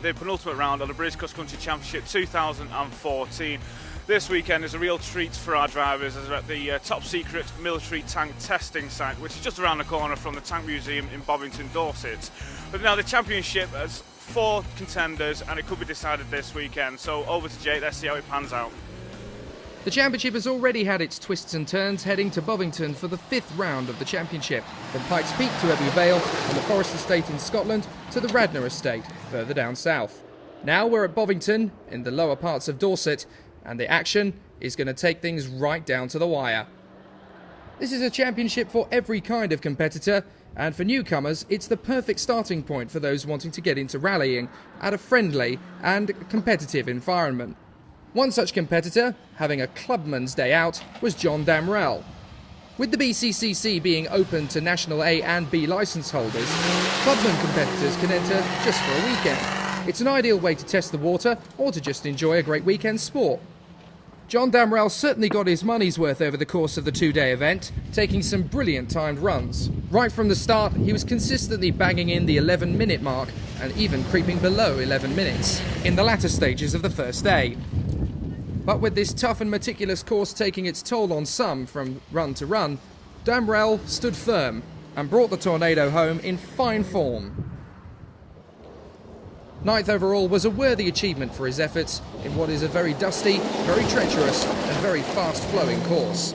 the penultimate round of the British Cross Country Championship 2014. This weekend is a real treat for our drivers as we're at the top secret military tank testing site, which is just around the corner from the Tank Museum in Bovington, Dorset. But now the championship has 4 contenders and it could be decided this weekend. So over to Jake, let's see how it pans out. The championship has already had its twists and turns, heading to Bovington for the 5th round of the championship. From Pikes Peak to Ebbw Vale and the Forest Estate in Scotland to the Radnor Estate further down south. Now we're at Bovington in the lower parts of Dorset, and the action is going to take things right down to the wire. This is a championship for every kind of competitor, and for newcomers it's the perfect starting point for those wanting to get into rallying at a friendly and competitive environment. One such competitor, having a clubman's day out, was John Damrell. With the BCCC being open to National A and B licence holders, clubman competitors can enter just for a weekend. It's an ideal way to test the water or to just enjoy a great weekend sport. John Damrell certainly got his money's worth over the course of the 2-day event, taking some brilliant timed runs. Right from the start, he was consistently banging in the 11-minute mark and even creeping below 11 minutes in the latter stages of the first day. But with this tough and meticulous course taking its toll on some from run to run, Damrell stood firm and brought the Tornado home in fine form. 9th overall was a worthy achievement for his efforts in what is a very dusty, very treacherous and very fast-flowing course.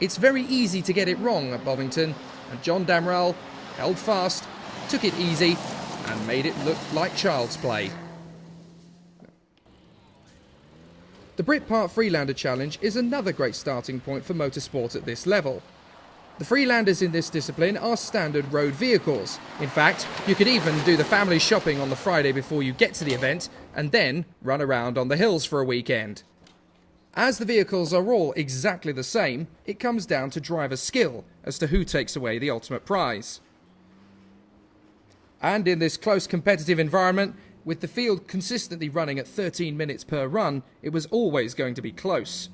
It's very easy to get it wrong at Bovington, and John Damrell held fast, took it easy and made it look like child's play. The Brit Part Freelander Challenge is another great starting point for motorsport at this level. The Freelanders in this discipline are standard road vehicles. In fact, you could even do the family shopping on the Friday before you get to the event and then run around on the hills for a weekend. As the vehicles are all exactly the same, it comes down to driver skill as to who takes away the ultimate prize. And in this close competitive environment, with the field consistently running at 13 minutes per run, it was always going to be close.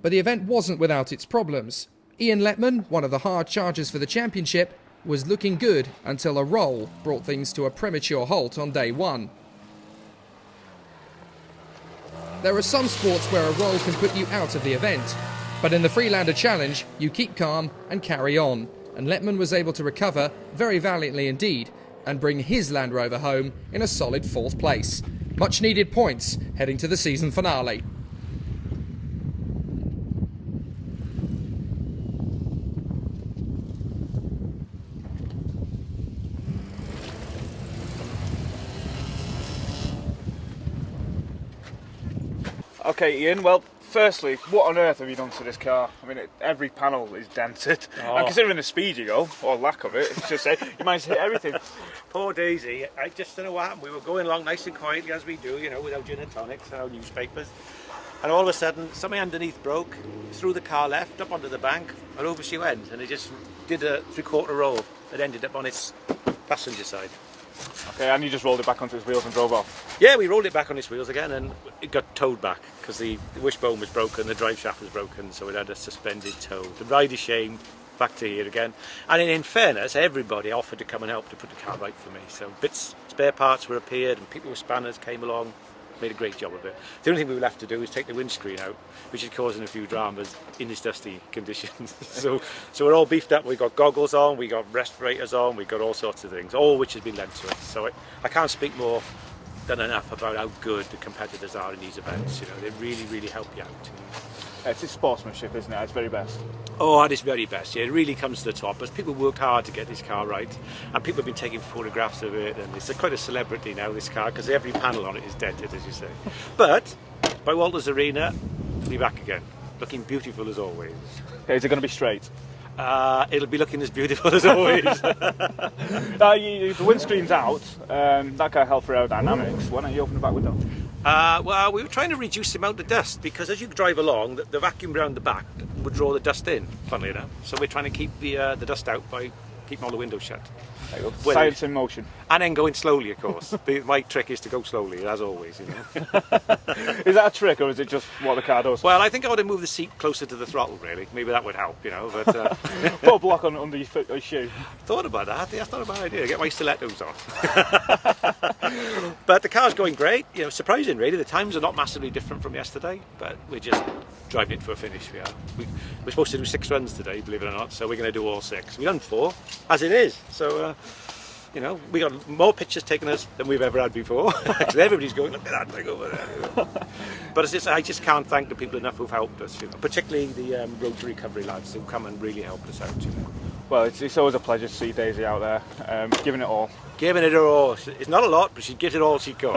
But the event wasn't without its problems. Ian Letman, one of the hard chargers for the championship, was looking good until a roll brought things to a premature halt on day 1. There are some sports where a roll can put you out of the event, but in the Freelander Challenge you keep calm and carry on, and Letman was able to recover very valiantly indeed and bring his Land Rover home in a solid 4th place. Much needed points heading to the season finale. Okay, Ian, well, firstly, what on earth have you done to this car? I mean, every panel is dented. Oh. And considering the speed you go, or lack of it, it's just say, you managed to hit everything. Poor Daisy, I just don't know what happened. We were going along nice and quietly as we do, you know, without gin and tonics and our newspapers. And all of a sudden, something underneath broke, threw the car left, up onto the bank, and over she went. And it just did a 3/4 roll. It ended up on its passenger side. Okay, and you just rolled it back onto its wheels and drove off? Yeah, we rolled it back on its wheels again and it got towed back because the wishbone was broken, the drive shaft was broken, so it had a suspended tow. The ride is shamed, back to here again. And in fairness, everybody offered to come and help to put the car right for me. So spare parts were appeared and people with spanners came along, made a great job of it. The only thing we were left to do is take the windscreen out, which is causing a few dramas in this dusty conditions. so we're all beefed up. We got goggles on, we got respirators on, we got all sorts of things, all which has been lent to us. So I can't speak more than enough about how good the competitors are in these events. You know, they really, really help you out. It's sportsmanship, isn't it? At its very best. Oh, at its very best, yeah. It really comes to the top. As people worked hard to get this car right, and people have been taking photographs of it, and it's quite a celebrity now, this car, because every panel on it is dented, as you say. But by Walters Arena, we'll be back again, looking beautiful as always. Okay, is it going to be straight? It'll be looking as beautiful as always. The windscreen's out. That can help for aerodynamics. Why don't you open the back window? Well, we were trying to reduce the amount of dust because as you drive along, the vacuum around the back would draw the dust in, funnily enough. So we're trying to keep the dust out by keeping all the windows shut. Science in motion. And then going slowly, of course. My trick is to go slowly, as always, you know. Is that a trick, or is it just what the car does? Well, I think I ought to move the seat closer to the throttle, really. Maybe that would help, you know. But Put a block on under your foot or shoe. thought about that. Yeah, that's not a bad idea. Get my stilettos on. But the car's going great. You know, surprising, really. The times are not massively different from yesterday, but we're just driving it for a finish. We are. We're supposed to do 6 runs today, believe it or not. So we're going to do all 6. We've done 4, as it is. So. You know, we got more pictures taken us than we've ever had before. Everybody's going, look at that thing over there. But it's just, I just can't thank the people enough who've helped us, you know, particularly the road to recovery lads who come and really helped us out, you know. Well, it's always a pleasure to see Daisy out there, giving it all. Giving it her all. It's not a lot, but she gives it all she could.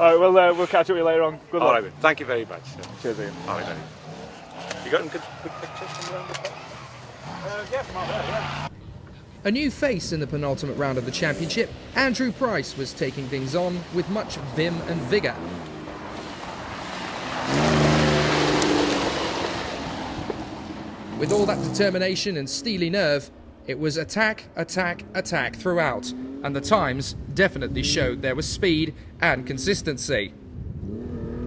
All right, we'll catch up with you later on. Good luck. All right, thank you very much. Cheers, Ian. All right, you got some good pictures from around the park? Yeah, from out there, yeah. A new face in the penultimate round of the championship, Andrew Price was taking things on with much vim and vigour. With all that determination and steely nerve, it was attack, attack, attack throughout, and the times definitely showed there was speed and consistency.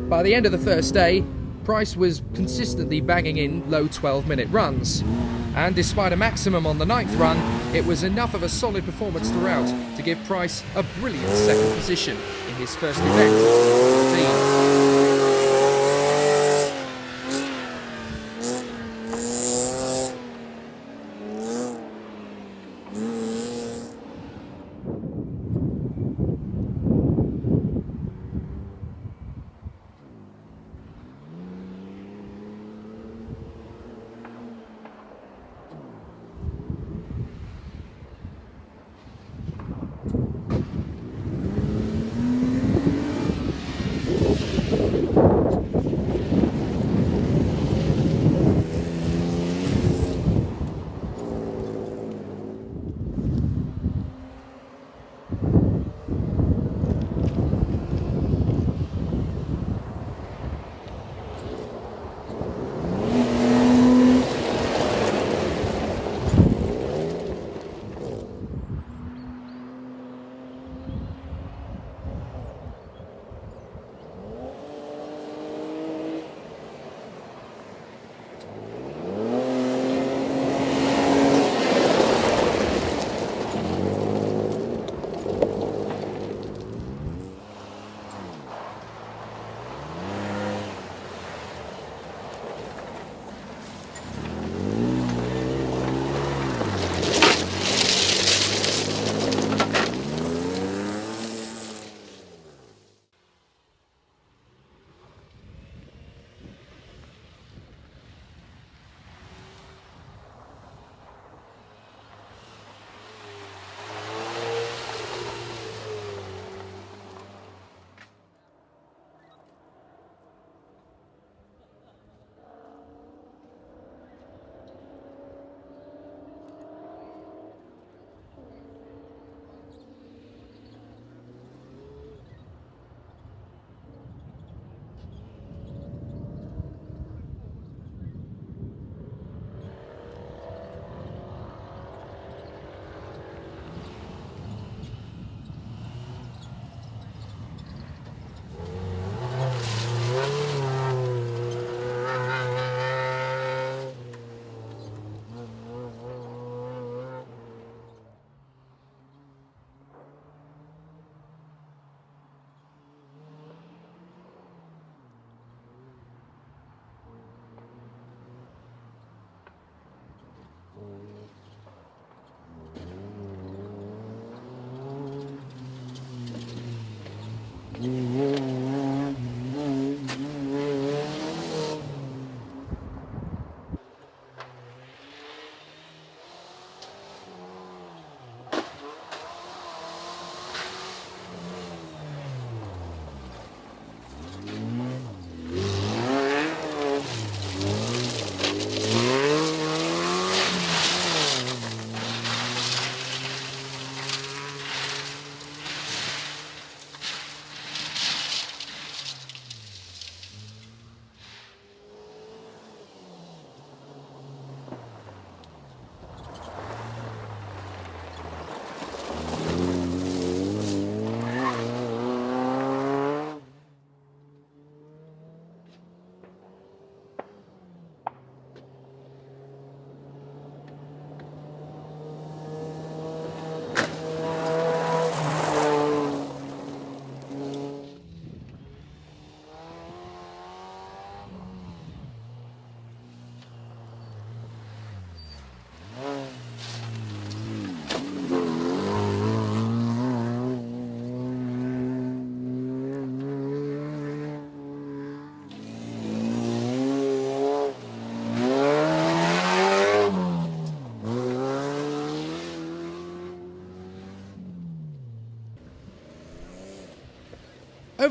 By the end of the first day, Price was consistently banging in low 12-minute runs. And despite a maximum on the 9th run, it was enough of a solid performance throughout to give Price a brilliant second position in his first event of the team.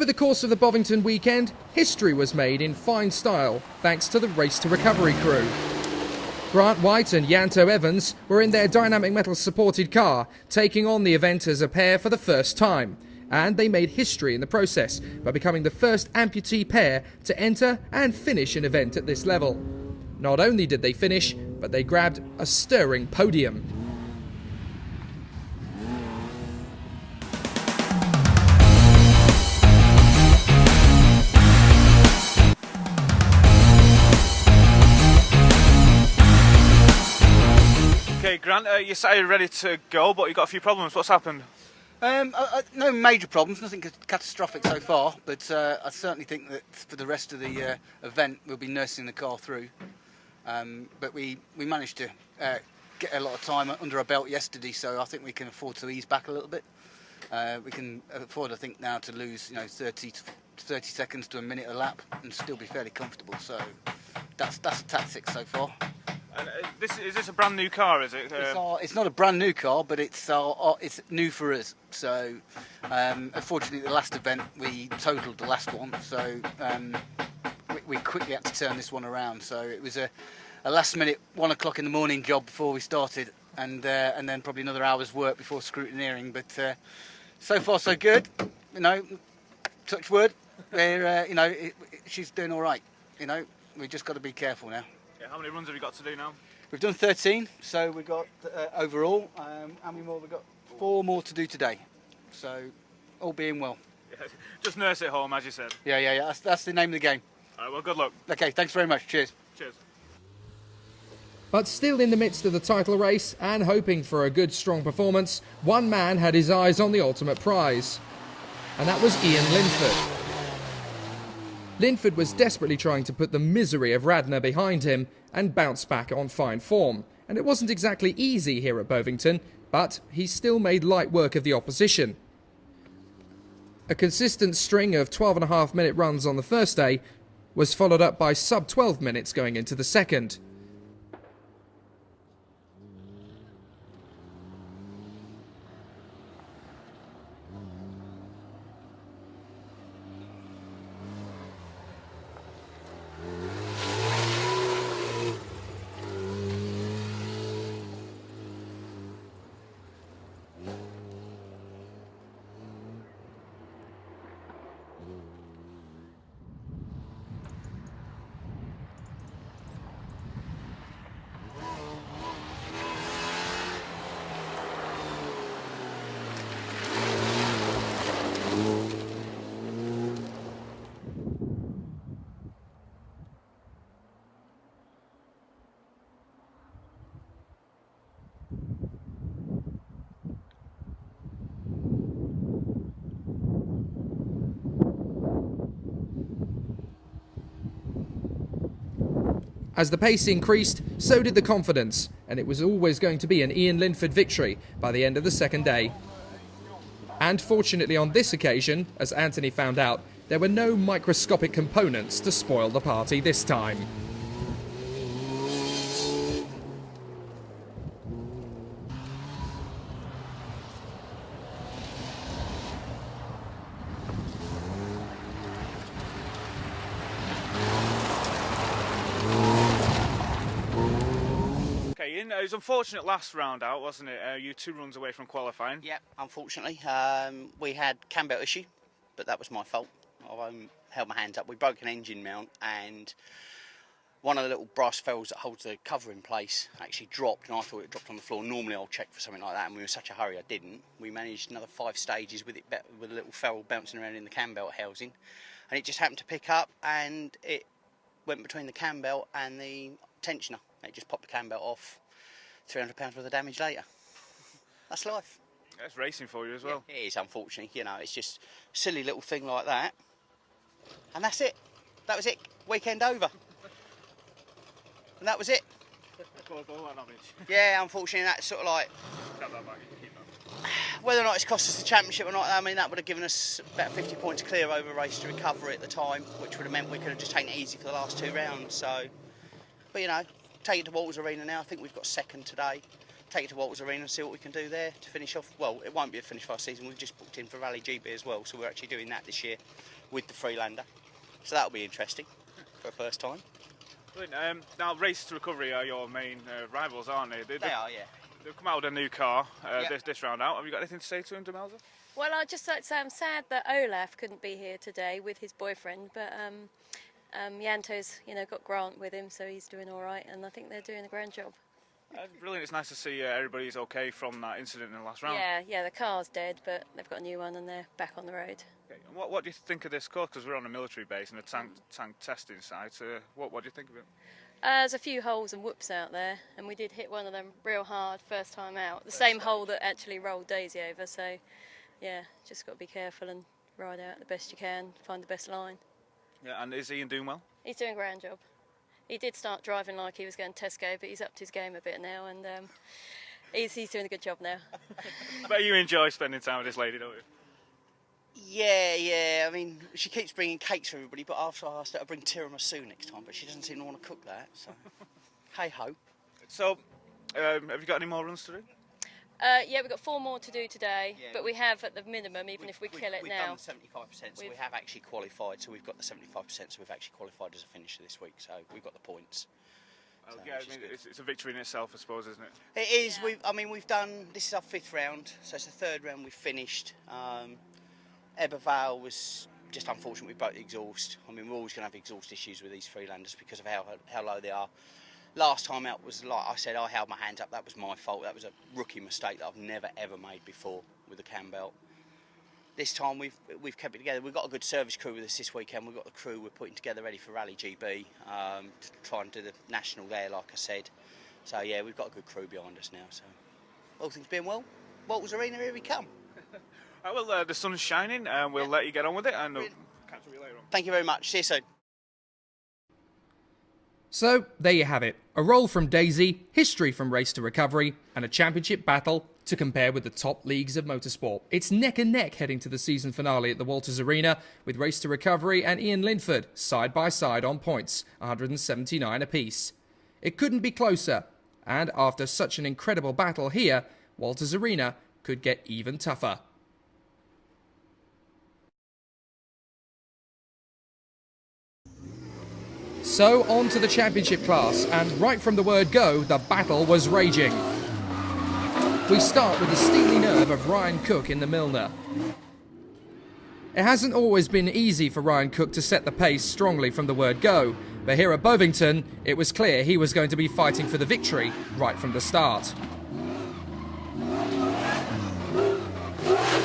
Over the course of the Bovington weekend, history was made in fine style thanks to the Race to Recovery crew. Grant White and Yanto Evans were in their dynamic metal supported car, taking on the event as a pair for the first time. And they made history in the process by becoming the first amputee pair to enter and finish an event at this level. Not only did they finish, but they grabbed a stirring podium. Okay, Grant, you say you're ready to go, but you've got a few problems. What's happened? No major problems, nothing catastrophic so far, but I certainly think that for the rest of the event we'll be nursing the car through. But we managed to get a lot of time under our belt yesterday, so I think we can afford to ease back a little bit. We can afford, I think, now to lose 30 seconds to a minute a lap and still be fairly comfortable. So that's the tactics so far. And is this a brand new car, is it? It's not a brand new car, but it's new for us. So, unfortunately, the last event we totaled the last one, so we quickly had to turn this one around. So it was a last-minute 1 o'clock in the morning job before we started, and then probably another hour's work before scrutineering. But so far so good. Touch wood. She's doing all right. We just got to be careful now. Yeah, how many runs have you got to do now? We've done 13, so we've got overall. How many more? We've got 4 more to do today. So, all being well. Yeah, just nurse it home, as you said. Yeah. That's the name of the game. All right, well, good luck. Okay, thanks very much. Cheers. Cheers. But still in the midst of the title race and hoping for a good, strong performance, one man had his eyes on the ultimate prize. And that was Ian Linford. Linford was desperately trying to put the misery of Radnor behind him and bounce back on fine form. And it wasn't exactly easy here at Bovington, but he still made light work of the opposition. A consistent string of 12.5-minute runs on the first day was followed up by sub-12 minutes going into the second. As the pace increased, so did the confidence, and it was always going to be an Ian Linford victory by the end of the second day. And fortunately on this occasion, as Anthony found out, there were no microscopic components to spoil the party this time. It was unfortunate last round out, wasn't it? You 2 runs away from qualifying. Yeah, unfortunately. We had cam belt issue, but that was my fault. I held my hands up. We broke an engine mount, and one of the little brass fells that holds the cover in place actually dropped, and I thought it dropped on the floor. Normally I'll check for something like that, and we were in such a hurry I didn't. We managed another 5 stages with it, with a little fel bouncing around in the cam belt housing, and it just happened to pick up, and it went between the cam belt and the tensioner. It just popped the cam belt off. £300 worth of damage later. That's life. That's racing for you as well. Yeah, it is, unfortunately. It's just a silly little thing like that. And that's it. That was it. Weekend over. And that was it. Yeah, unfortunately, that's sort of like... Whether or not it's cost us the championship or not, I mean, that would have given us about 50 points clear over Race to Recovery at the time, which would have meant we could have just taken it easy for the last 2 rounds. So, but take it to Walters Arena now. I think we've got second today. Take it to Walters Arena and see what we can do there to finish off. Well, it won't be a finish for our season. We've just booked in for Rally GB as well, so we're actually doing that this year. with the Freelander. So that'll be interesting for the first time. Brilliant. Now, Race to Recovery are your main rivals, aren't they? They are, yeah. They've come out with a new car Yeah. this round out. Have you got anything to say to him, Demelza? Well, I'd just like to say I'm sad that Olaf couldn't be here today with his boyfriend, but Yanto's, got Grant with him, so he's doing all right, and I think they're doing a grand job. Brilliant. It's nice to see everybody's okay from that incident in the last round. Yeah, the car's dead, but they've got a new one and they're back on the road. Okay. And what do you think of this course? Because we're on a military base and a tank testing site. What do you think of it? There's a few holes and whoops out there, and we did hit one of them real hard first time out. The same hole that actually rolled Daisy over, so yeah, just got to be careful and ride out the best you can, find the best line. Yeah, and is Ian doing well? He's doing a grand job. He did start driving like he was going to Tesco, but he's upped his game a bit now, and he's doing a good job now. But you enjoy spending time with this lady, don't you? Yeah. I mean, she keeps bringing cakes for everybody, but after I asked her to bring tiramisu next time, but she doesn't seem to want to cook that, so hey ho. So, have you got any more runs to do? Yeah, we've got 4 more to do today, Yeah, but we have at the minimum, even if we kill it we've now. We've done the 75%, so we have actually qualified, so we've got the 75%, so we've actually qualified as a finisher this week, so we've got the points. So, Yeah, I mean, it's a victory in itself, I suppose, isn't it? It is. Yeah. We've done. This is our 5th round, so it's the 3rd round we've finished. Ebervale was just unfortunate. We broke the exhaust. I mean, we're always going to have exhaust issues with these Freelanders because of how low they are. Last time out was, like I said, I held my hands up. That was my fault. That was a rookie mistake that I've never ever made before with the cam belt. This time we've kept it together. We've got a good service crew with us this weekend. We've got the crew we're putting together ready for Rally GB to try and do the national there, like I said. So yeah, we've got a good crew behind us now. So all things being well, Walters Arena, here we come. Well, the sun's shining, and we'll let you get on with it, and we'll catch up with you later on. Thank you very much. See you soon. So, there you have it. A roll from Daisy, history from Race to Recovery, and a championship battle to compare with the top leagues of motorsport. It's neck and neck heading to the season finale at the Walters Arena, with Race to Recovery and Ian Linford side by side on points, 179 apiece. It couldn't be closer, and after such an incredible battle here, Walters Arena could get even tougher. So on to the championship class, and right from the word go, the battle was raging. We start with the steely nerve of Ryan Cook in the Milner. It hasn't always been easy for Ryan Cook to set the pace strongly from the word go, but here at Bovington, it was clear he was going to be fighting for the victory right from the start.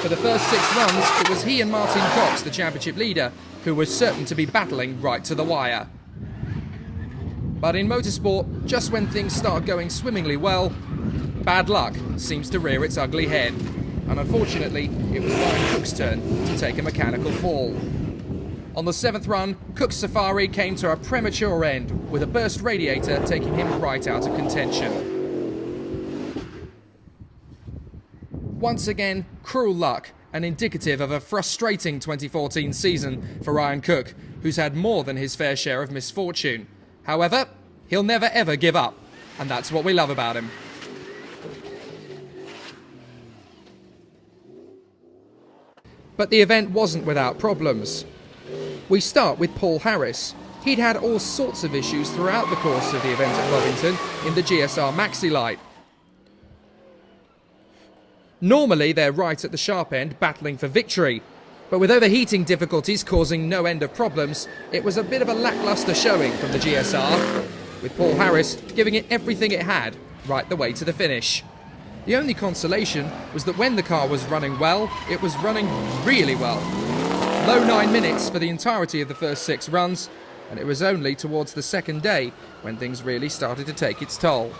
For the first 6 runs, it was he and Martin Cox, the championship leader, who was certain to be battling right to the wire. But in motorsport, just when things start going swimmingly well, bad luck seems to rear its ugly head. And unfortunately, it was Ryan Cook's turn to take a mechanical fall. On the 7th run, Cook's Safari came to a premature end, with a burst radiator taking him right out of contention. Once again, cruel luck, and indicative of a frustrating 2014 season for Ryan Cook, who's had more than his fair share of misfortune. However, he'll never ever give up, and that's what we love about him. But the event wasn't without problems. We start with Paul Harris. He'd had all sorts of issues throughout the course of the event at Bovington in the GSR Maxi Light. Normally they're right at the sharp end battling for victory, but with overheating difficulties causing no end of problems, it was a bit of a lacklustre showing from the GSR, with Paul Harris giving it everything it had right the way to the finish. The only consolation was that when the car was running well, it was running really well. Low 9 minutes for the entirety of the first 6 runs, and it was only towards the second day when things really started to take its toll.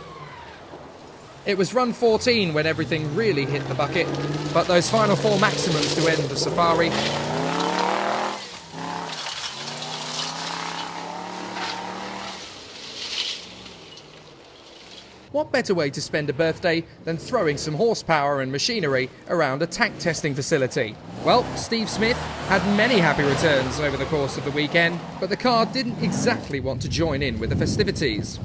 It was run 14 when everything really hit the bucket, but those final 4 maximums to end the safari. What better way to spend a birthday than throwing some horsepower and machinery around a tank testing facility? Well, Steve Smith had many happy returns over the course of the weekend, but the car didn't exactly want to join in with the festivities.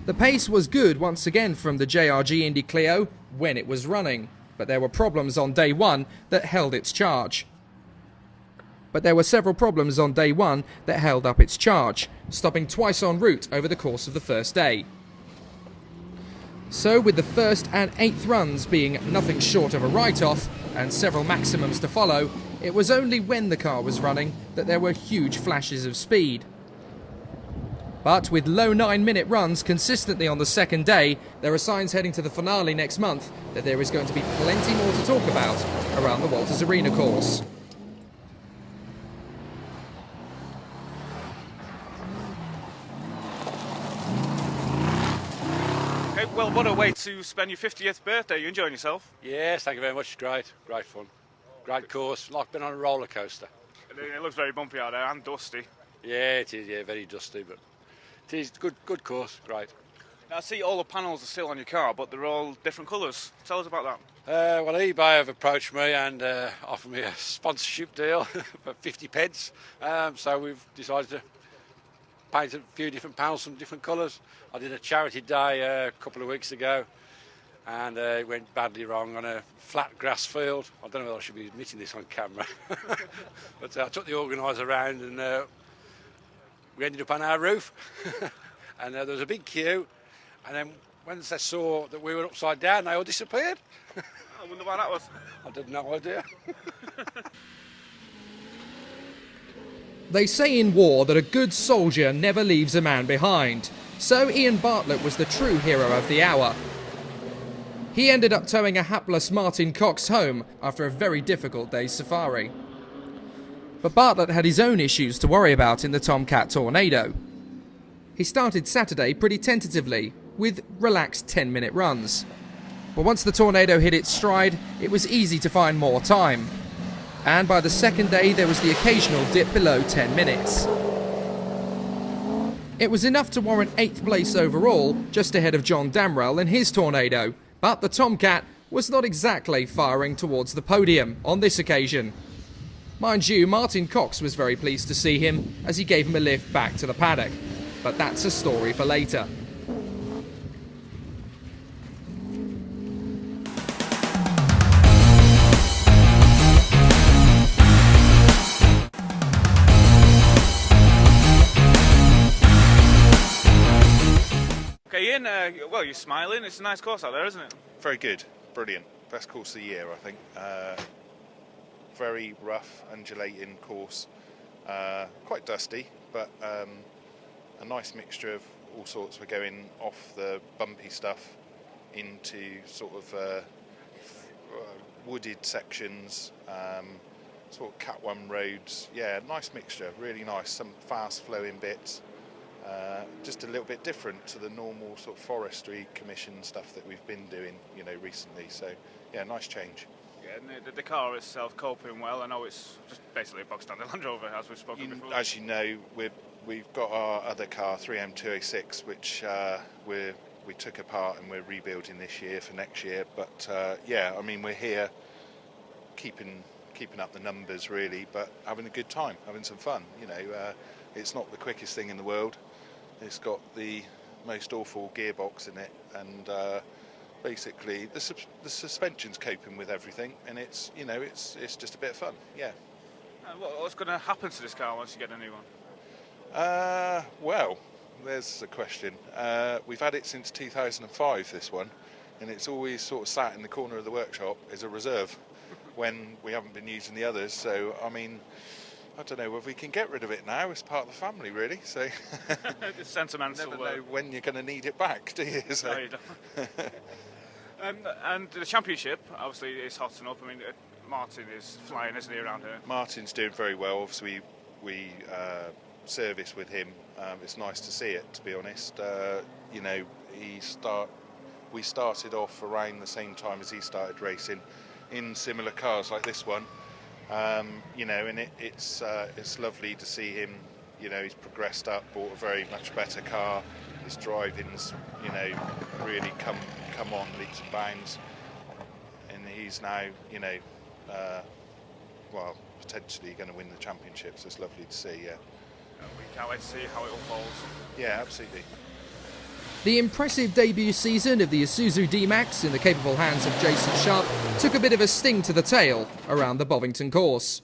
The pace was good once again from the JRG Indy Clio when it was running. but there were problems on day one that held its charge. But there were several problems on day one that held up its charge, stopping twice en route over the course of the first day. So, with the first and 8th runs being nothing short of a write-off and several maximums to follow, it was only when the car was running that there were huge flashes of speed. But with low 9-minute runs consistently on the second day, there are signs heading to the finale next month that there is going to be plenty more to talk about around the Walters Arena course. Okay, well, what a way to spend your 50th birthday. You enjoying yourself? Yes, thank you very much. Great fun. Great course, like being on a roller coaster. It looks very bumpy out there and dusty. Yeah, it is, very dusty, but it is good course, great. Now, I see all the panels are still on your car, but they're all different colours. Tell us about that. Well, eBay have approached me and offered me a sponsorship deal for 50 pence, so we've decided to paint a few different panels, some different colours. I did a charity day a couple of weeks ago, and it went badly wrong on a flat grass field. I don't know whether I should be admitting this on camera, but I took the organiser around and we ended up on our roof. And there was a big queue, and then once they saw that we were upside down, they all disappeared. I wonder why that was. I had no idea. They say in war that a good soldier never leaves a man behind, so Ian Bartlett was the true hero of the hour. He ended up towing a hapless Martin Cox home after a very difficult day's safari. But Bartlett had his own issues to worry about in the Tomcat Tornado. He started Saturday pretty tentatively, with relaxed 10-minute runs. But once the Tornado hit its stride, it was easy to find more time. And by the second day, there was the occasional dip below 10 minutes. It was enough to warrant 8th place overall, just ahead of John Damrell in his Tornado. But the Tomcat was not exactly firing towards the podium on this occasion. Mind you, Martin Cox was very pleased to see him as he gave him a lift back to the paddock. But that's a story for later. Okay, Ian, well, you're smiling. It's a nice course out there, isn't it? Very good, brilliant. Best course of the year, I think. Very rough, undulating course. Quite dusty, but a nice mixture of all sorts. We're going off the bumpy stuff into sort of wooded sections, sort of Cat 1 roads. Yeah, nice mixture, really nice. Some fast flowing bits. Just a little bit different to the normal sort of forestry commission stuff that we've been doing, recently. So, yeah, nice change. Yeah, and the car itself coping well. I know it's just basically a box standard Land Rover, as we've spoken before. As you know, we've got our other car, 3M206, which we took apart and we're rebuilding this year for next year. But yeah, I mean, we're here keeping up the numbers really, but having a good time, having some fun. It's not the quickest thing in the world. It's got the most awful gearbox in it, and basically the suspension's coping with everything, and it's just a bit of fun. Yeah. What's going to happen to this car once you get a new one? Well, there's the question. We've had it since 2005, this one, and it's always sort of sat in the corner of the workshop as a reserve when we haven't been using the others. So, I mean, I don't know if we can get rid of it now. It's part of the family, really. So, it's sentimental. Never know when you're going to need it back, do you? So. No, you don't. And the championship, obviously, is hotting up. I mean, Martin is flying, isn't he, around here? Martin's doing very well. Obviously, we service with him. It's nice to see it, to be honest. We started off around the same time as he started racing in similar cars like this one. And it's lovely to see him. He's progressed up, bought a very much better car. His driving's, really come on leaps and bounds, and he's now, potentially going to win the championship. So it's lovely to see. Yeah. We can't wait to see how it unfolds. Yeah, absolutely. The impressive debut season of the Isuzu D-Max in the capable hands of Jason Sharp took a bit of a sting to the tail around the Bovington course.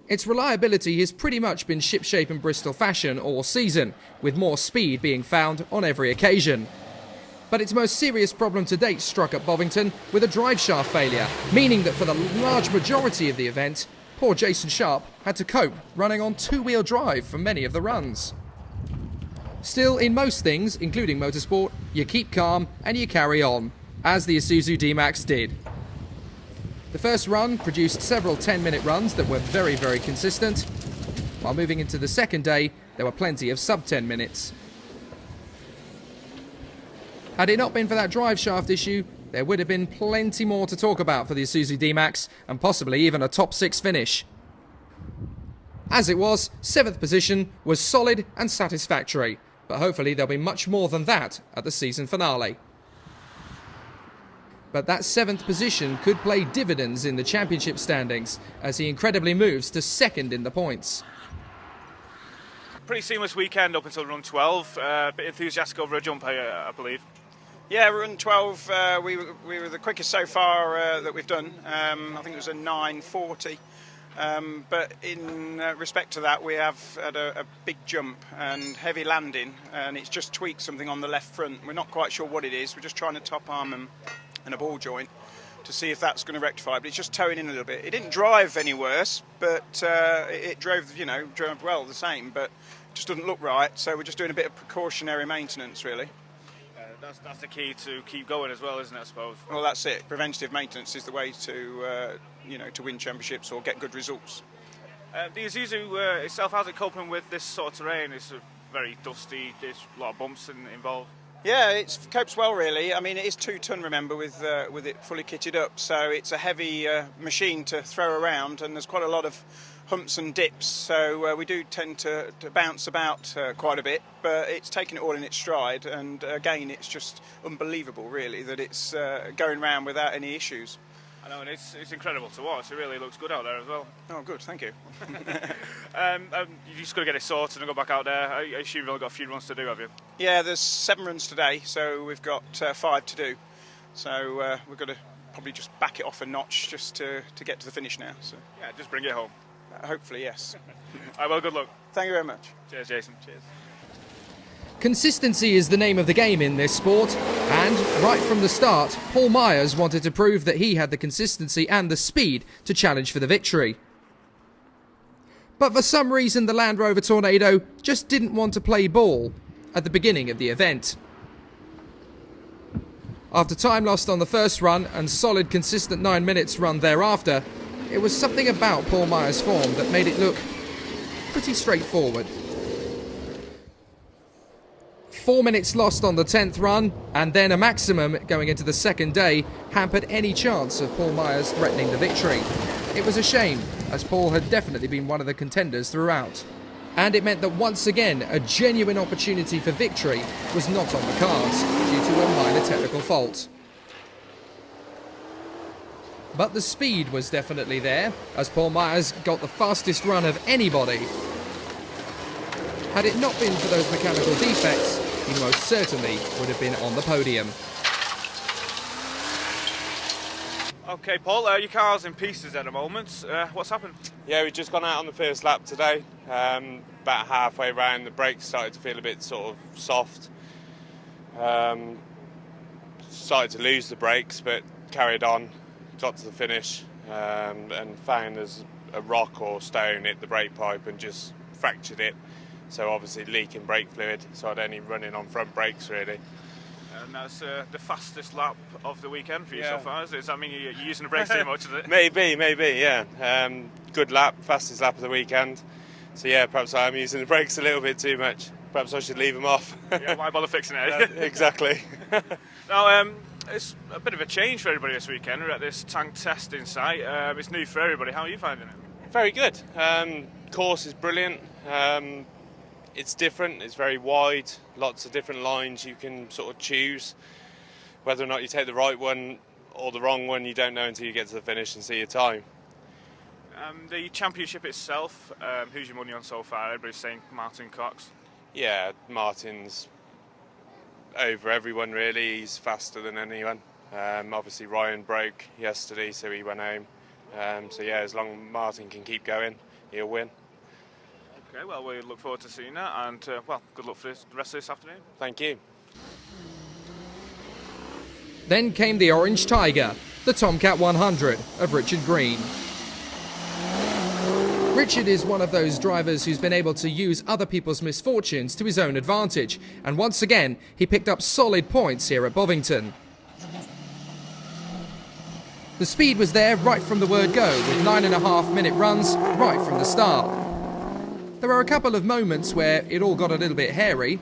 Its reliability has pretty much been shipshape in Bristol fashion all season, with more speed being found on every occasion. But its most serious problem to date struck at Bovington with a drive shaft failure, meaning that for the large majority of the event, poor Jason Sharp had to cope running on two-wheel drive for many of the runs. Still, in most things, including motorsport, you keep calm and you carry on, as the Isuzu D-Max did. The first run produced several 10-minute runs that were very, very consistent, while moving into the second day, there were plenty of sub-10 minutes. Had it not been for that drive shaft issue, there would have been plenty more to talk about for the Isuzu D-Max, and possibly even a top 6 finish. As it was, 7th position was solid and satisfactory, but hopefully there'll be much more than that at the season finale. But that 7th position could play dividends in the championship standings, as he incredibly moves to 2nd in the points. Pretty seamless weekend up until run 12. A bit enthusiastic over a jump, I believe. Yeah, run 12, we were the quickest so far that we've done. I think it was a 9:40. But in respect to that, we have had a big jump and heavy landing, and it's just tweaked something on the left front. We're not quite sure what it is. We're just trying to top arm and a ball joint to see if that's going to rectify. But it's just towing in a little bit. It didn't drive any worse, but it drove well the same. But it just doesn't look right. So we're just doing a bit of precautionary maintenance, really. That's the key to keep going as well, isn't it, I suppose? Well, that's it. Preventative maintenance is the way to to win championships or get good results. The Isuzu itself, how's it coping with this sort of terrain? It's very dusty, there's a lot of bumps involved. Yeah, it copes well, really. I mean, it is 2 ton, remember, with it fully kitted up, so it's a heavy machine to throw around, and there's quite a lot of humps and dips, so we do tend to bounce about quite a bit, but it's taken it all in its stride, and again, it's just unbelievable, really, that it's going round without any issues. I know, and it's incredible to watch. It really looks good out there as well. Oh, good, thank you. You just got to get it sorted and go back out there. I assume you've only got a few runs to do, have you? Yeah, there's 7 runs today, so we've got 5 to do. So we've got to probably just back it off a notch just to get to the finish now. So yeah, just bring it home. Hopefully, yes. All right, well, good luck. Thank you very much. Cheers, Jason. Cheers. Consistency is the name of the game in this sport, and right from the start, Paul Myers wanted to prove that he had the consistency and the speed to challenge for the victory. But for some reason, the Land Rover Tornado just didn't want to play ball at the beginning of the event. After time lost on the first run and solid consistent 9 minutes run thereafter, it was something about Paul Myers' form that made it look pretty straightforward. 4 minutes lost on the 10th run, and then a maximum going into the second day hampered any chance of Paul Myers threatening the victory. It was a shame, as Paul had definitely been one of the contenders throughout. And it meant that once again, a genuine opportunity for victory was not on the cards due to a minor technical fault. But the speed was definitely there, as Paul Myers got the fastest run of anybody. Had it not been for those mechanical defects, he most certainly would have been on the podium. Okay, Paul, your car's in pieces at the moment. What's happened? Yeah, we've just gone out on the first lap today. About halfway round, the brakes started to feel a bit sort of soft. Started to lose the brakes, but carried on, got to the finish, and found there's a rock or stone hit the brake pipe and just fractured it. So obviously leaking brake fluid, so I'd only running on front brakes really. And that's the fastest lap of the weekend for you so far, is it? Does that mean you're using the brakes too much, is it? Maybe, yeah. Good lap, fastest lap of the weekend. So yeah, perhaps I'm using the brakes a little bit too much. Perhaps I should leave them off. Yeah, why bother fixing it? Exactly. Now, it's a bit of a change for everybody this weekend. We're at this tank testing site. It's new for everybody. How are you finding it? Very good. Course is brilliant. It's different, it's very wide, lots of different lines you can sort of choose. Whether or not you take the right one or the wrong one, you don't know until you get to the finish and see your time. The championship itself, who's your money on so far? Everybody's saying Martin Cox. Yeah, Martin's over everyone really. He's faster than anyone. Obviously Ryan broke yesterday, so he went home. So yeah, as long as Martin can keep going, he'll win. Okay, well, we look forward to seeing that, and well, good luck for the rest of this afternoon. Thank you. Then came the Orange Tiger, the Tomcat 100 of Richard Green. Richard is one of those drivers who's been able to use other people's misfortunes to his own advantage, and once again he picked up solid points here at Bovington. The speed was there right from the word go, with 9.5-minute runs right from the start. There were a couple of moments where it all got a little bit hairy,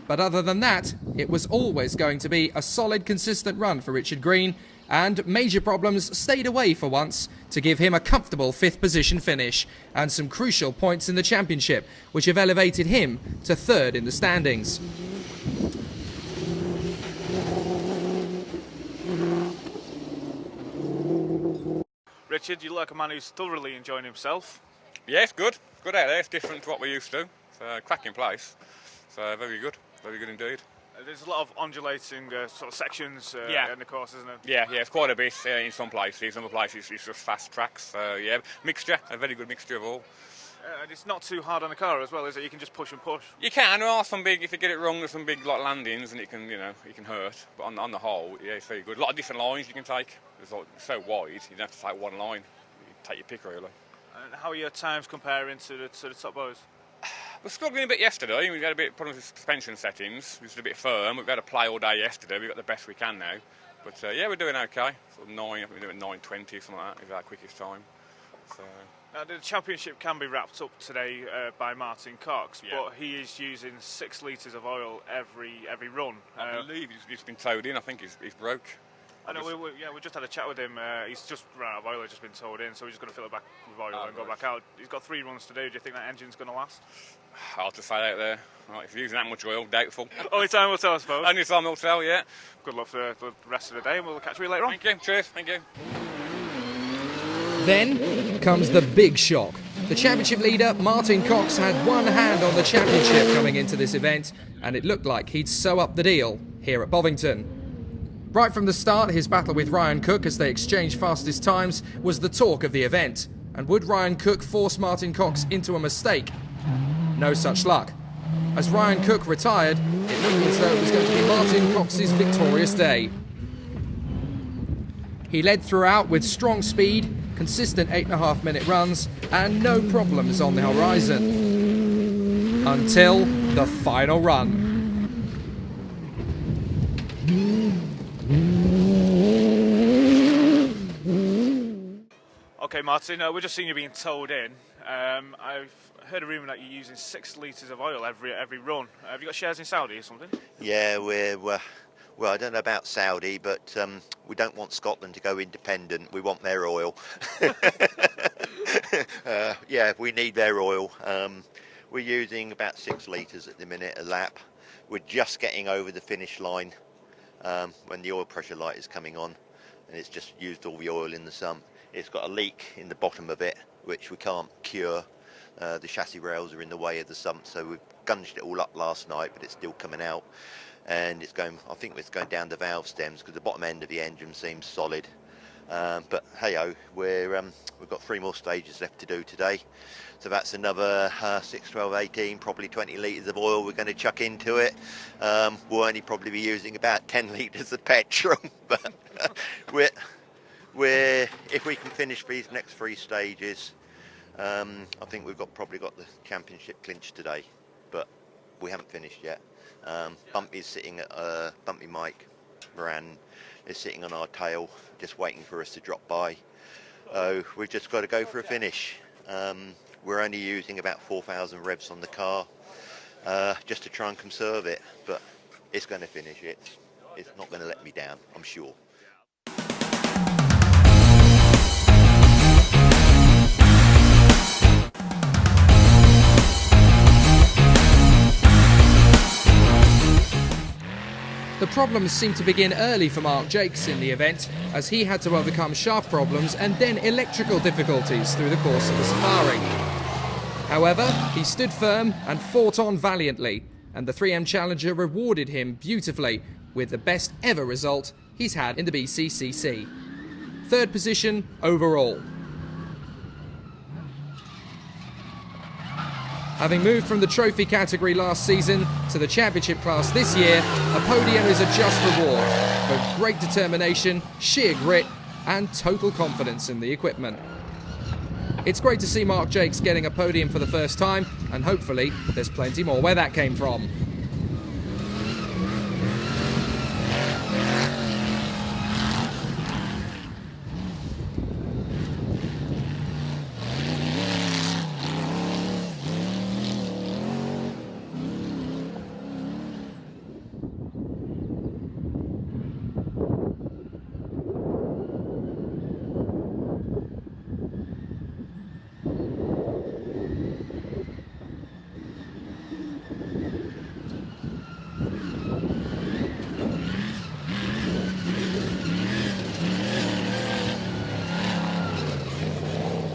but other than that, it was always going to be a solid, consistent run for Richard Green, and major problems stayed away for once to give him a comfortable 5th position finish and some crucial points in the championship, which have elevated him to 3rd in the standings. Richard, you look like a man who's thoroughly enjoying himself. Yeah, it's good. Good out there. It's different to what we're used to. It's a cracking place. So very good indeed. There's a lot of undulating sort of sections in the course, isn't it? Yeah, it's quite a bit in some places. Some places it's just fast tracks. Yeah, mixture, a very good mixture of all. And it's not too hard on the car as well, is it? You can just push and push. You can. There are some big, if you get it wrong, there's some big like landings, and it can, it can hurt. But on the whole, yeah, it's very good. A lot of different lines you can take. It's so wide, you don't have to take one line. You take your pick really. And how are your times comparing to the top boys? We're struggling a bit yesterday. We had a bit of problems with suspension settings. It was a bit firm. We've had to play all day yesterday. We've got the best we can now. But yeah, we're doing okay. Sort of 9, I think we're doing 9:20, something like that. Is our quickest time. So. Now, the championship can be wrapped up today by Martin Cox, Yeah. but he is using 6 litres of oil every run. I believe he's been towed in. I think he's broke. I know, we just had a chat with him. He's just run out of oil, he's just been towed in, so we're just going to fill it back with oil and go back out. He's got 3 runs to do. Do you think that engine's going to last? Hard to say out there. Right, if you're using that much oil, doubtful. Only time will tell, I suppose. Only time will tell, yeah. Good luck for the rest of the day, and we'll catch you later on. Thank you. Cheers. Thank you. Then comes the big shock. The championship leader, Martin Cox, had one hand on the championship coming into this event, and it looked like he'd sew up the deal here at Bovington. Right from the start, his battle with Ryan Cook as they exchanged fastest times was the talk of the event. And would Ryan Cook force Martin Cox into a mistake? No such luck. As Ryan Cook retired, it looked as though it was going to be Martin Cox's victorious day. He led throughout with strong speed, consistent 8.5-minute runs, and no problems on the horizon. Until the final run. Okay, Martin, we're just seeing you being towed in. I've heard a rumour that you're using 6 litres of oil every run. Have you got shares in Saudi or something? Yeah, well, I don't know about Saudi, but we don't want Scotland to go independent. We want their oil. Yeah, we need their oil. We're using about 6 litres at the minute a lap. We're just getting over the finish line when the oil pressure light is coming on, and it's just used all the oil in the sump. It's got a leak in the bottom of it, which we can't cure. The chassis rails are in the way of the sump, so we've gunged it all up last night, but it's still coming out. And it's going, I think it's going down the valve stems because the bottom end of the engine seems solid. But hey-ho, we've got 3 more stages left to do today. So that's another 6, 12, 18, probably 20 litres of oil we're going to chuck into it. We'll only probably be using about 10 litres of petrol, but if we can finish these next 3 stages, I think we've probably got the championship clinched today, but we haven't finished yet. Bumpy's sitting at Bumpy Mike Moran is sitting on our tail, just waiting for us to drop by. We've just got to go for a finish. We're only using about 4,000 revs on the car, just to try and conserve it, but it's going to finish. It's not going to let me down, I'm sure. The problems seemed to begin early for Mark Jakes in the event, as he had to overcome shaft problems and then electrical difficulties through the course of the safari. However, he stood firm and fought on valiantly, and the 3M Challenger rewarded him beautifully with the best ever result he's had in the BCCC. Third position overall. Having moved from the trophy category last season to the championship class this year, a podium is a just reward for great determination, sheer grit and total confidence in the equipment. It's great to see Mark Jakes getting a podium for the first time, and hopefully there's plenty more where that came from.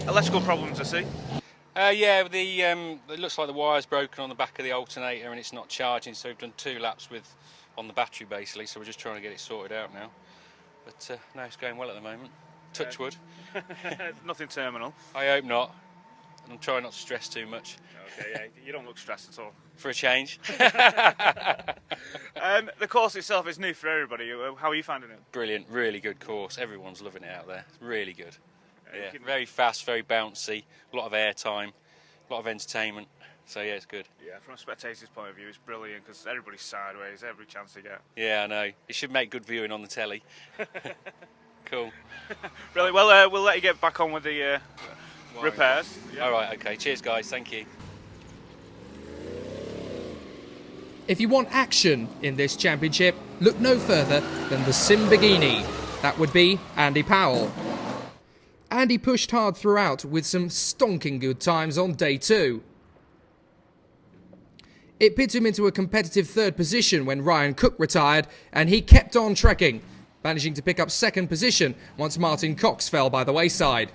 Electrical problems, I see. Yeah, it looks like the wire's broken on the back of the alternator and it's not charging, so we've done 2 laps on the battery basically, so we're just trying to get it sorted out now. But no, it's going well at the moment. Touch wood. Nothing terminal. I hope not. And I'm trying not to stress too much. Okay, yeah, you don't look stressed at all. For a change. The course itself is new for everybody. How are you finding it? Brilliant, really good course. Everyone's loving it out there. It's really good. Yeah, very fast, very bouncy, a lot of airtime, a lot of entertainment. So yeah, it's good. Yeah, from a spectator's point of view, it's brilliant because everybody's sideways, every chance they get. Yeah, I know. It should make good viewing on the telly. Cool. Brilliant. Well, we'll let you get back on with the repairs. Yeah. All right, okay. Cheers, guys. Thank you. If you want action in this championship, look no further than the Lamborghini. That would be Andy Powell. Andy pushed hard throughout with some stonking good times on day 2. It put him into a competitive 3rd position when Ryan Cook retired, and he kept on trekking, managing to pick up 2nd position once Martin Cox fell by the wayside.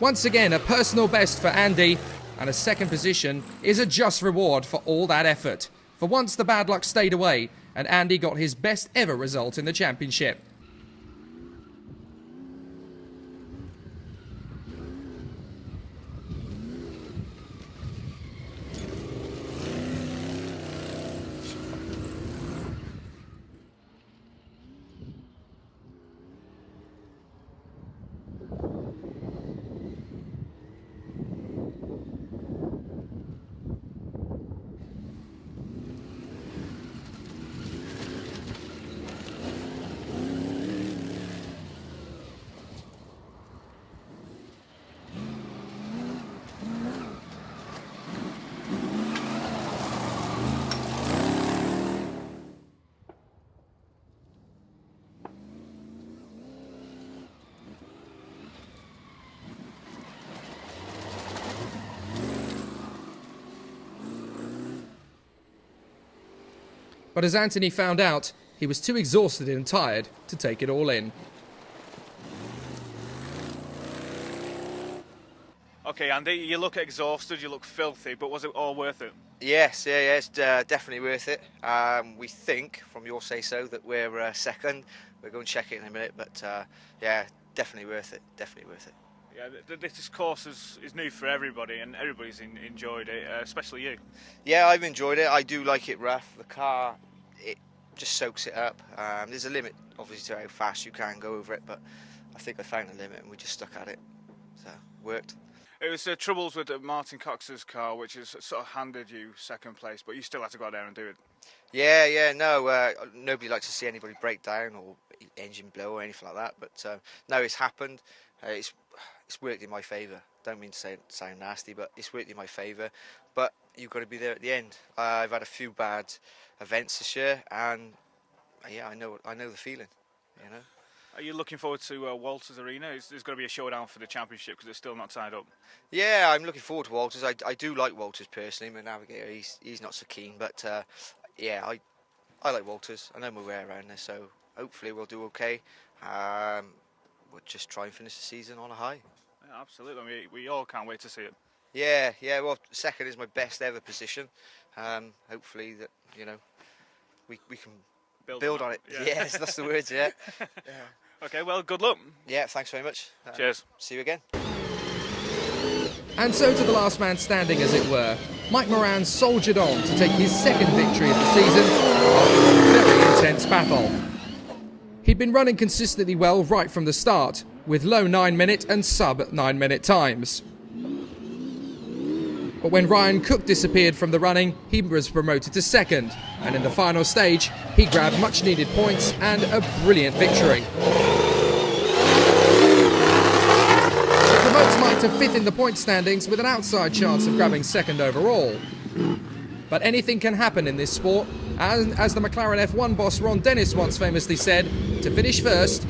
Once again, a personal best for Andy, and a 2nd position is a just reward for all that effort. For once the bad luck stayed away, and Andy got his best ever result in the championship. But as Anthony found out, he was too exhausted and tired to take it all in. Okay, Andy, you look exhausted, you look filthy, but was it all worth it? Yes, yeah, it's definitely worth it. We think, from your say-so, that we're 2nd. We'll go and check it in a minute, but yeah, definitely worth it, definitely worth it. Yeah, this course is new for everybody, and everybody's enjoyed it, especially you. Yeah, I've enjoyed it. I do like it rough. The car, it just soaks it up. There's a limit, obviously, to how fast you can go over it, but I think I found a limit, and we just stuck at it. So, worked. It was troubles with Martin Cox's car, which has sort of handed you 2nd place, but you still had to go out there and do it. Yeah, no, nobody likes to see anybody break down or engine blow or anything like that, but no, it's happened. It's worked in my favour. Don't mean to sound nasty, but it's worked in my favour. But you've got to be there at the end. I've had a few bad events this year, and yeah, I know the feeling. You know. Are you looking forward to Walters Arena? There's going to be a showdown for the championship because it's still not tied up. Yeah, I'm looking forward to Walters. I do like Walters personally. My navigator, he's not so keen, but yeah, I like Walters. I know my way around there, so hopefully we'll do okay. We'll just try and finish the season on a high. Yeah, absolutely. We all can't wait to see it. Yeah. Well, second is my best ever position. Hopefully that we can build on it. Yeah. Yes, that's the words. Yeah. Okay, well, good luck. Yeah. Thanks very much. Cheers. See you again. And so to the last man standing, as it were, Mike Moran soldiered on to take his second victory of the season after a very intense battle. He'd been running consistently well right from the start, with low 9-minute and sub 9-minute times. But when Ryan Cook disappeared from the running, he was promoted to second, and in the final stage, he grabbed much needed points and a brilliant victory. Promotes Mike to fifth in the point standings with an outside chance of grabbing second overall. But anything can happen in this sport, and as the McLaren F1 boss Ron Dennis once famously said, to finish first,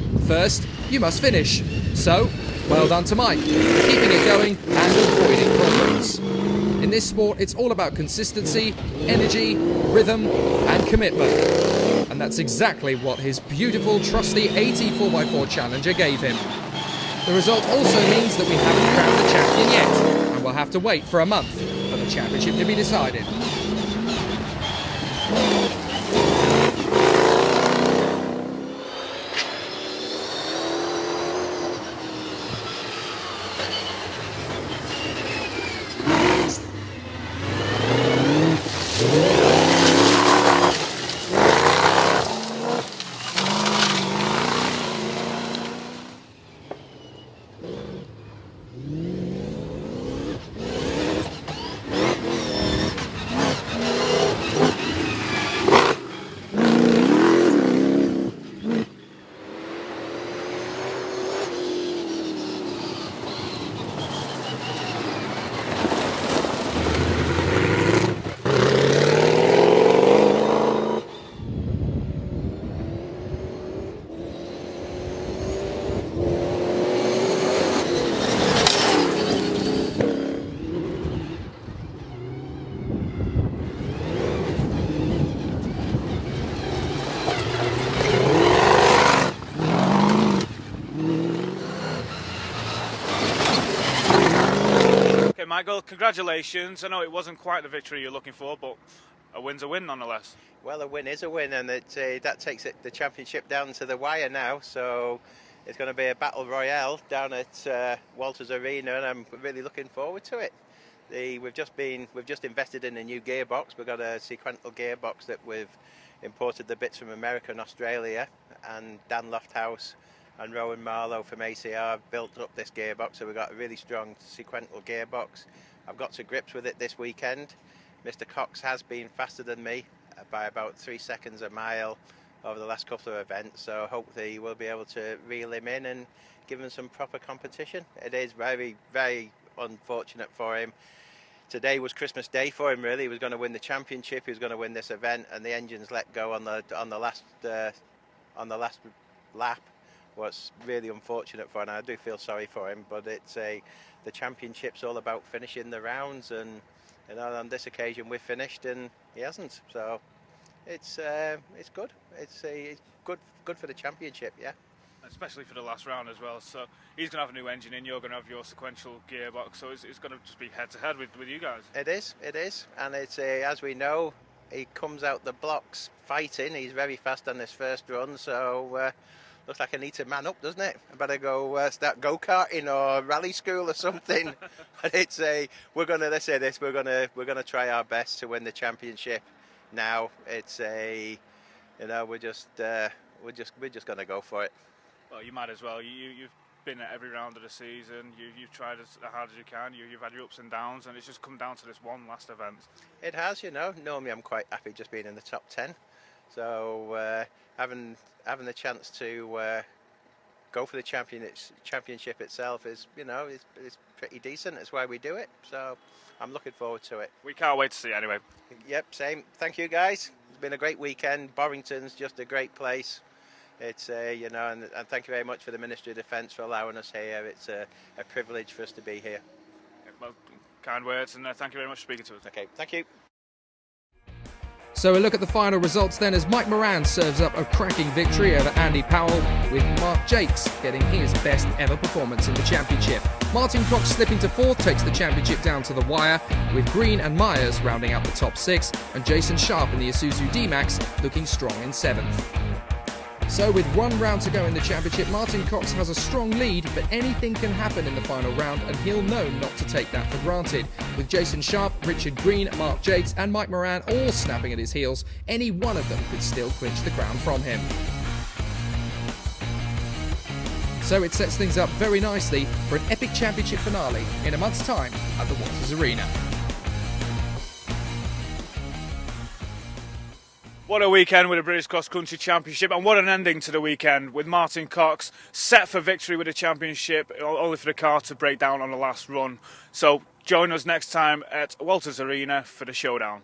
you must finish. So, well done to Mike, keeping it going and avoiding problems. In this sport, it's all about consistency, energy, rhythm and commitment. And that's exactly what his beautiful, trusty AT4x4 Challenger gave him. The result also means that we haven't crowned the champion yet, and we'll have to wait for a month for the championship to be decided. Michael, congratulations. I know it wasn't quite the victory you're looking for, but a win's a win nonetheless. Well, a win is a win, and that takes the championship down to the wire now. So it's going to be a battle royale down at Walters Arena, and I'm really looking forward to it. We've just invested in a new gearbox. We've got a sequential gearbox that we've imported the bits from America and Australia, and Dan Lofthouse and Rowan Marlowe from ACR built up this gearbox, so we've got a really strong sequential gearbox. I've got to grips with it this weekend. Mr. Cox has been faster than me by about 3 seconds a mile over the last couple of events, so hopefully we'll be able to reel him in and give him some proper competition. It is very, very unfortunate for him. Today was Christmas Day for him, really. He was going to win the championship, he was going to win this event, and the engines let go on the last lap. Was really unfortunate for him. I do feel sorry for him, but the championship's all about finishing the rounds, and on this occasion we've finished and he hasn't. So it's good. It's good for the championship, yeah. Especially for the last round as well. So he's going to have a new engine in, you're going to have your sequential gearbox, so it's going to just be head to head with you guys. It is, and it's as we know, he comes out the blocks fighting. He's very fast on this first run, so. Looks like I need to man up, doesn't it? I better go start go-karting or rally school or something. But we're gonna try our best to win the championship. Now we're just gonna go for it. Well, you might as well. You've been at every round of the season. You've tried as hard as you can. You've had your ups and downs, and it's just come down to this one last event. It has, Normally I'm quite happy just being in the top 10. So having the chance to go for the championship itself is pretty decent. It's why we do it. So I'm looking forward to it. We can't wait to see it anyway. Yep, same. Thank you guys. It's been a great weekend. Bovington's just a great place. It's and thank you very much for the Ministry of Defence for allowing us here. It's a privilege for us to be here. Well, kind words, and thank you very much for speaking to us. Okay, thank you. So a look at the final results then, as Mike Moran serves up a cracking victory over Andy Powell, with Mark Jakes getting his best ever performance in the championship. Martin Cox slipping to 4th takes the championship down to the wire, with Green and Myers rounding out the top 6, and Jason Sharp in the Isuzu D-Max looking strong in 7th. So with 1 round to go in the championship, Martin Cox has a strong lead, but anything can happen in the final round, and he'll know not to take that for granted. With Jason Sharp, Richard Green, Mark Jakes and Mike Moran all snapping at his heels, any one of them could still clinch the crown from him. So it sets things up very nicely for an epic championship finale in a month's time at the Walters Arena. What a weekend with the British Cross Country Championship, and what an ending to the weekend with Martin Cox set for victory with the championship, only for the car to break down on the last run. So join us next time at Walters Arena for the showdown.